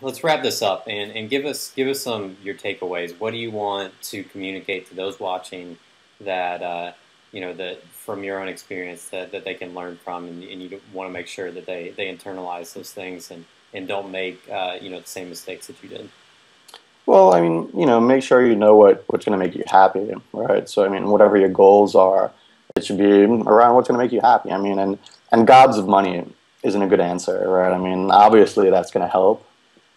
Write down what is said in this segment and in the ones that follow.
let's wrap this up and give us some your takeaways. What do you want to communicate to those watching that that from your own experience that they can learn from, and you want to make sure that they internalize those things and don't make the same mistakes that you did. Well, I mean, make sure you know what's going to make you happy, right? So, I mean, whatever your goals are, it should be around what's going to make you happy. I mean, and gobs of money isn't a good answer, right? I mean, obviously that's going to help,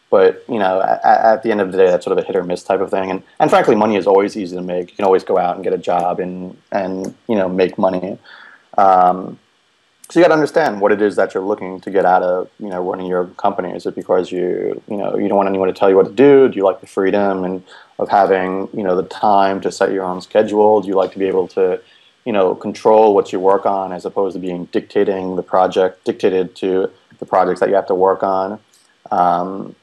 but at the end of the day, that's sort of a hit or miss type of thing. And frankly, money is always easy to make. You can always go out and get a job and make money. So you got to understand what it is that you're looking to get out of, running your company. Is it because you don't want anyone to tell you what to do? Do you like the freedom and of having, the time to set your own schedule? Do you like to be able to, control what you work on as opposed to being dictated to the projects that you have to work on? And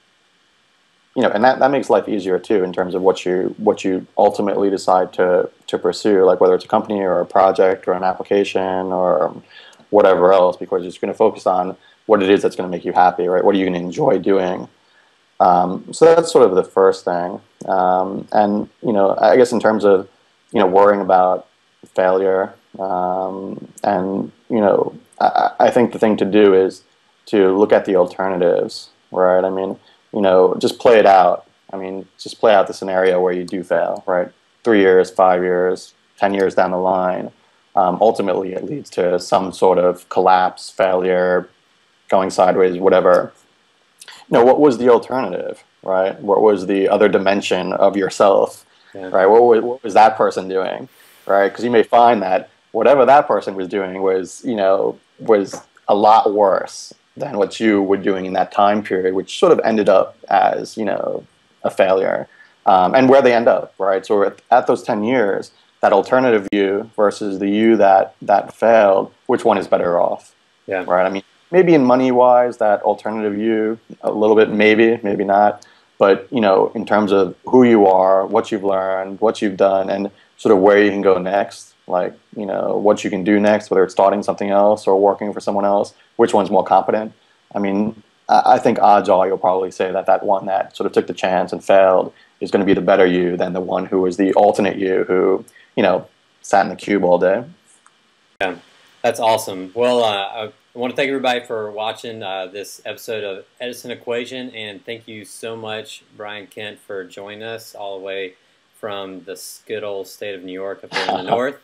that makes life easier too in terms of what you ultimately decide to pursue, like whether it's a company or a project or an application or whatever else, because you're just going to focus on what it is that's going to make you happy, right? What are you going to enjoy doing? So that's sort of the first thing. And I guess in terms of worrying about failure, I think the thing to do is to look at the alternatives, right? I mean, just play it out. I mean, just play out the scenario where you do fail, right? 3 years, 5 years, 10 years down the line. Ultimately, it leads to some sort of collapse, failure, going sideways, whatever. What was the alternative, right? What was the other dimension of yourself, Yeah. right? What was that person doing, right? Because you may find that whatever that person was doing was a lot worse than what you were doing in that time period, which sort of ended up as, a failure. And where they end up, right? So at those 10 years, that alternative you versus the you that failed, which one is better off? Yeah. Right? I mean, maybe in money-wise, that alternative you, a little bit, maybe not. But, in terms of who you are, what you've learned, what you've done, and sort of where you can go next, like, what you can do next, whether it's starting something else or working for someone else, which one's more competent? I mean, I think odds are you'll probably say that one that sort of took the chance and failed is going to be the better you than the one who was the alternate you who, sat in the cube all day. Yeah, that's awesome. Well, I want to thank everybody for watching this episode of Edison Equation, and thank you so much, Brian Kent, for joining us all the way from the good old state of New York up here in the north.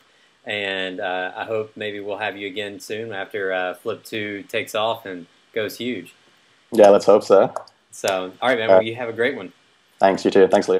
And I hope maybe we'll have you again soon after Flip 2 takes off and goes huge. Yeah, let's hope so. So, all right, man, well, you have a great one. Thanks, you too. Thanks, Lee.